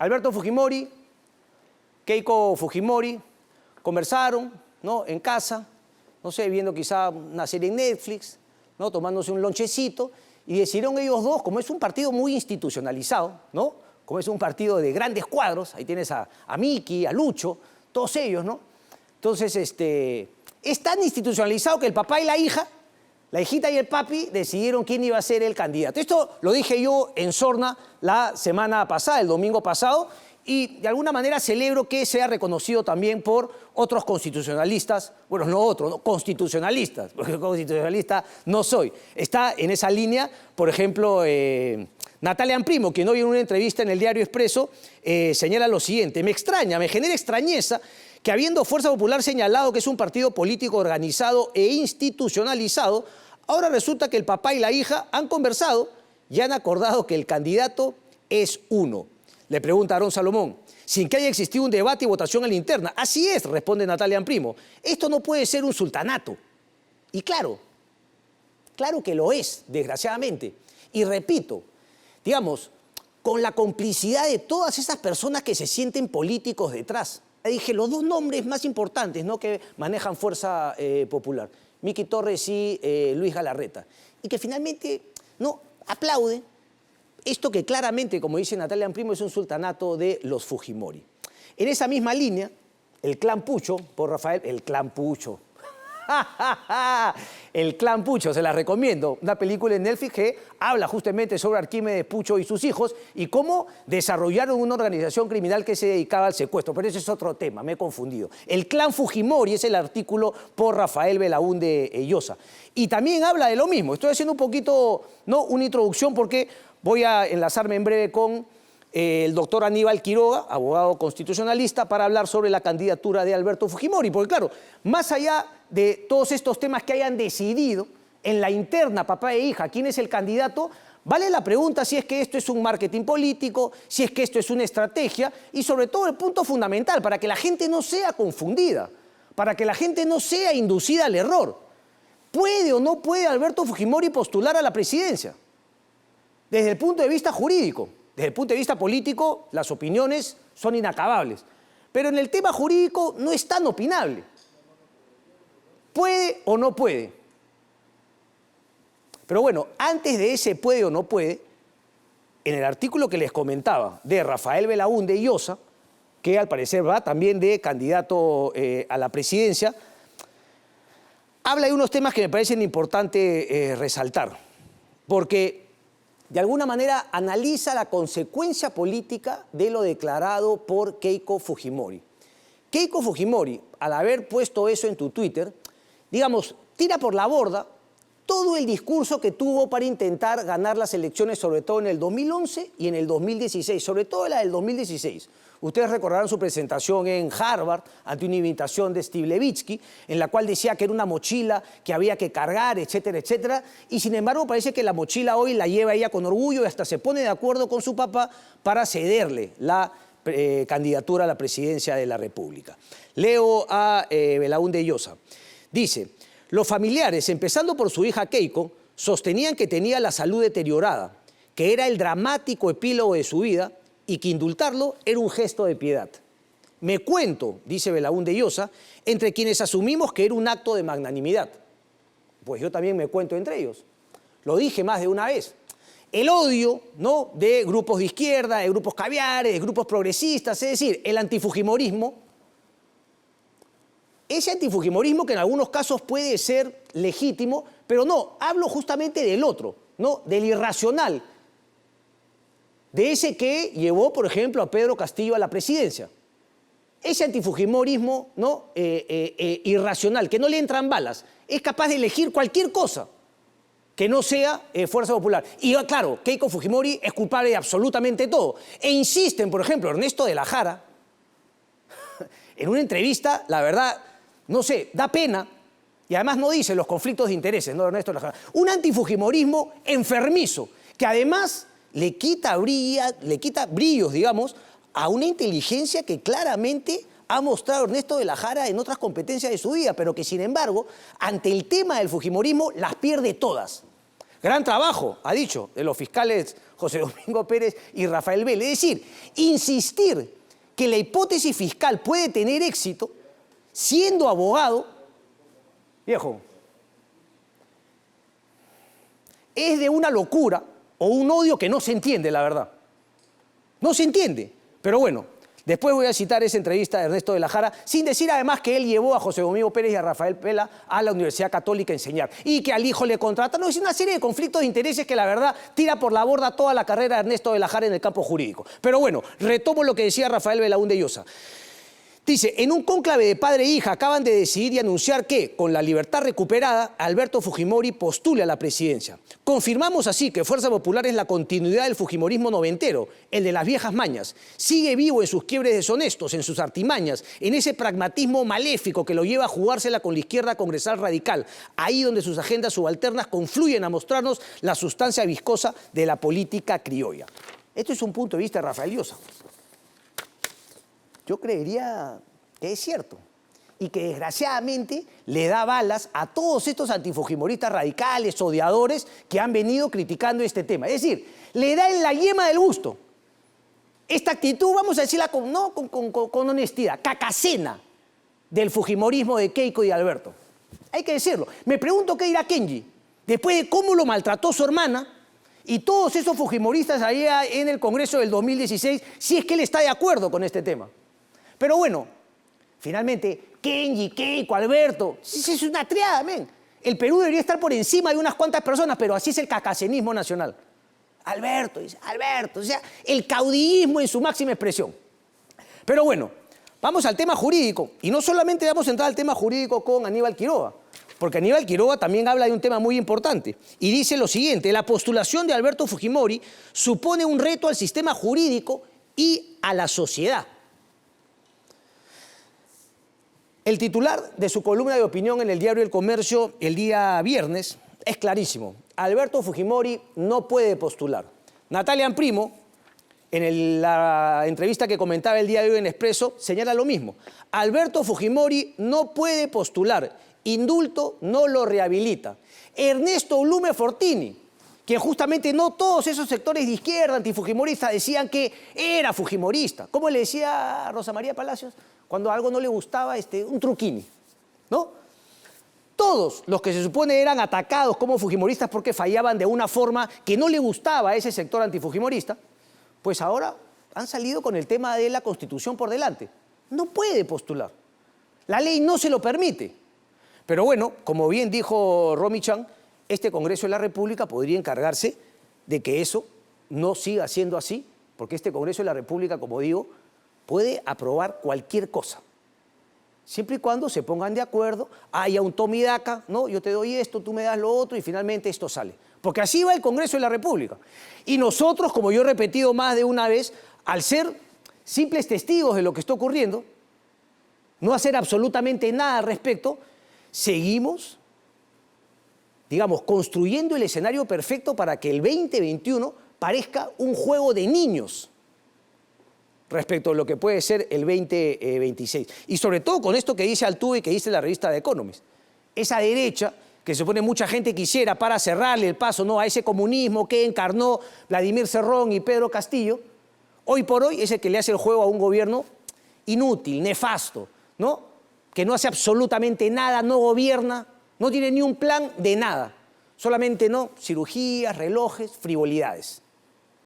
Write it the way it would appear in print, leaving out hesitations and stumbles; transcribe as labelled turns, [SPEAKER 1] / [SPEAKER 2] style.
[SPEAKER 1] Alberto Fujimori, Keiko Fujimori, conversaron, ¿no?, en casa, no sé, viendo quizá una serie en Netflix, ¿no?, tomándose un lonchecito, y decidieron ellos dos, como es un partido muy institucionalizado, ¿no?, como es un partido de grandes cuadros, ahí tienes a Miki, a Lucho, todos ellos, ¿no? Entonces, es tan institucionalizado que el papá y la hija, la hijita y el papi, decidieron quién iba a ser el candidato. Esto lo dije yo en Sorna la semana pasada, el domingo pasado, y de alguna manera celebro que sea reconocido también por otros constitucionalistas, bueno, no otros, no, constitucionalistas, porque constitucionalista no soy. Está en esa línea, por ejemplo, Natalia Amprimo, quien hoy en una entrevista en el diario Expreso señala lo siguiente: me genera extrañeza que habiendo Fuerza Popular señalado que es un partido político organizado e institucionalizado, ahora resulta que el papá y la hija han conversado y han acordado que el candidato es uno. Le pregunta Aarón Salomón, sin que haya existido un debate y votación en la interna. Así es, responde Natalia Amprimo. Esto no puede ser un sultanato. Y claro que lo es, desgraciadamente. Y repito, digamos, con la complicidad de todas esas personas que se sienten políticos detrás. Dije, los dos nombres más importantes, ¿no?, que manejan Fuerza Popular, Miki Torres y Luis Galarreta. Y que finalmente no aplauden esto que claramente, como dice Natalia Amprimo, es un sultanato de los Fujimori. En esa misma línea, el clan Pucho, por Rafael, el clan Pucho. El clan Pucho, se la recomiendo. Una película en Netflix que habla justamente sobre Arquímedes Pucho y sus hijos y cómo desarrollaron una organización criminal que se dedicaba al secuestro. Pero ese es otro tema, me he confundido. El clan Fujimori es el artículo por Rafael Belaúnde Llosa. Y también habla de lo mismo. Estoy haciendo un poquito, ¿no?, una introducción porque voy a enlazarme en breve con el doctor Aníbal Quiroga, abogado constitucionalista, para hablar sobre la candidatura de Alberto Fujimori. Porque claro, más allá de todos estos temas que hayan decidido en la interna, papá e hija, quién es el candidato, vale la pregunta si es que esto es un marketing político, si es que esto es una estrategia y sobre todo el punto fundamental, para que la gente no sea confundida, para que la gente no sea inducida al error. ¿Puede o no puede Alberto Fujimori postular a la presidencia? Desde el punto de vista jurídico. Desde el punto de vista político, las opiniones son inacabables. Pero en el tema jurídico no es tan opinable. ¿Puede o no puede? Pero bueno, antes de ese puede o no puede, en el artículo que les comentaba de Rafael Belaúnde Llosa, que al parecer va también de candidato a la presidencia, habla de unos temas que me parecen importantes resaltar. Porque de alguna manera analiza la consecuencia política de lo declarado por Keiko Fujimori. Keiko Fujimori, al haber puesto eso en tu Twitter, digamos, tira por la borda todo el discurso que tuvo para intentar ganar las elecciones, sobre todo en el 2011 y en el 2016, sobre todo la del 2016. Ustedes recordarán su presentación en Harvard ante una invitación de Steve Levitsky, en la cual decía que era una mochila que había que cargar, etcétera, etcétera. Y sin embargo parece que la mochila hoy la lleva ella con orgullo y hasta se pone de acuerdo con su papá para cederle la candidatura a la presidencia de la República. Leo a Belaúnde Llosa. Dice, los familiares, empezando por su hija Keiko, sostenían que tenía la salud deteriorada, que era el dramático epílogo de su vida y que indultarlo era un gesto de piedad. Me cuento, dice Belaúnde Llosa, entre quienes asumimos que era un acto de magnanimidad. Pues yo también me cuento entre ellos. Lo dije más de una vez. El odio, ¿no?, de grupos de izquierda, de grupos caviares, de grupos progresistas, es decir, el antifujimorismo, ese antifujimorismo que en algunos casos puede ser legítimo, pero no, hablo justamente del otro, ¿no?, del irracional, de ese que llevó, por ejemplo, a Pedro Castillo a la presidencia. Ese antifujimorismo, ¿no?, irracional, que no le entran balas, es capaz de elegir cualquier cosa que no sea Fuerza Popular. Y claro, Keiko Fujimori es culpable de absolutamente todo. E insisten, por ejemplo, Ernesto de la Jara, en una entrevista, la verdad, no sé, da pena, y además no dice los conflictos de intereses, ¿no?, Ernesto de la Jara. Un antifujimorismo enfermizo, que además le quita brillos, digamos, a una inteligencia que claramente ha mostrado Ernesto de la Jara en otras competencias de su vida, pero que sin embargo, ante el tema del fujimorismo, las pierde todas. Gran trabajo, ha dicho, de los fiscales José Domingo Pérez y Rafael Vélez. Es decir, insistir que la hipótesis fiscal puede tener éxito siendo abogado, viejo, es de una locura o un odio que no se entiende, la verdad. No se entiende. Pero bueno, después voy a citar esa entrevista de Ernesto de la Jara, sin decir además que él llevó a José Domingo Pérez y a Rafael Vela a la Universidad Católica a enseñar y que al hijo le contratan. No, es una serie de conflictos de intereses que la verdad tira por la borda toda la carrera de Ernesto de la Jara en el campo jurídico. Pero bueno, retomo lo que decía Rafael Belaúnde Llosa. Dice, en un cónclave de padre e hija acaban de decidir y anunciar que, con la libertad recuperada, Alberto Fujimori postule a la presidencia. Confirmamos así que Fuerza Popular es la continuidad del fujimorismo noventero, el de las viejas mañas. Sigue vivo en sus quiebres deshonestos, en sus artimañas, en ese pragmatismo maléfico que lo lleva a jugársela con la izquierda congresal radical, ahí donde sus agendas subalternas confluyen a mostrarnos la sustancia viscosa de la política criolla. Esto es un punto de vista de Rafael Llosa. Yo creería que es cierto y que desgraciadamente le da balas a todos estos antifujimoristas radicales, odiadores que han venido criticando este tema. Es decir, le da en la yema del gusto. Esta actitud, vamos a decirla con honestidad, cacacena del fujimorismo de Keiko y de Alberto. Hay que decirlo. Me pregunto qué dirá Kenji, después de cómo lo maltrató su hermana y todos esos fujimoristas ahí en el Congreso del 2016, si es que él está de acuerdo con este tema. Pero bueno, finalmente, Kenji, Keiko, Alberto, es una triada, men. El Perú debería estar por encima de unas cuantas personas, pero así es el cacacenismo nacional. Alberto, dice, Alberto, o sea, el caudillismo en su máxima expresión. Pero bueno, vamos al tema jurídico. Y no solamente vamos a entrar al tema jurídico con Aníbal Quiroga, porque Aníbal Quiroga también habla de un tema muy importante. Y dice lo siguiente, la postulación de Alberto Fujimori supone un reto al sistema jurídico y a la sociedad. El titular de su columna de opinión en el diario El Comercio el día viernes es clarísimo. Alberto Fujimori no puede postular. Natalia Amprimo, en la entrevista que comentaba el día de hoy en Expreso, señala lo mismo. Alberto Fujimori no puede postular. Indulto no lo rehabilita. Ernesto Blume Fortini, quien justamente no todos esos sectores de izquierda antifujimoristas decían que era fujimorista. ¿Cómo le decía a Rosa María Palacios? Cuando algo no le gustaba, un truquini, ¿no? Todos los que se supone eran atacados como fujimoristas porque fallaban de una forma que no le gustaba a ese sector antifujimorista, pues ahora han salido con el tema de la Constitución por delante. No puede postular. La ley no se lo permite. Pero bueno, como bien dijo Romy Chan, este Congreso de la República podría encargarse de que eso no siga siendo así, porque este Congreso de la República, como digo, puede aprobar cualquier cosa, siempre y cuando se pongan de acuerdo, haya un toma y daca, ¿no? Yo te doy esto, tú me das lo otro y finalmente esto sale. Porque así va el Congreso de la República. Y nosotros, como yo he repetido más de una vez, al ser simples testigos de lo que está ocurriendo, no hacer absolutamente nada al respecto, seguimos, digamos, construyendo el escenario perfecto para que el 2021 parezca un juego de niños respecto a lo que puede ser el 2026. Y sobre todo con esto que dice Altuve y que dice la revista The Economist. Esa derecha que se supone mucha gente quisiera para cerrarle el paso, ¿no?, a ese comunismo que encarnó Vladimir Cerrón y Pedro Castillo, hoy por hoy es el que le hace el juego a un gobierno inútil, nefasto, ¿no?, que no hace absolutamente nada, no gobierna, no tiene ni un plan de nada, solamente, ¿no?, cirugías, relojes, frivolidades.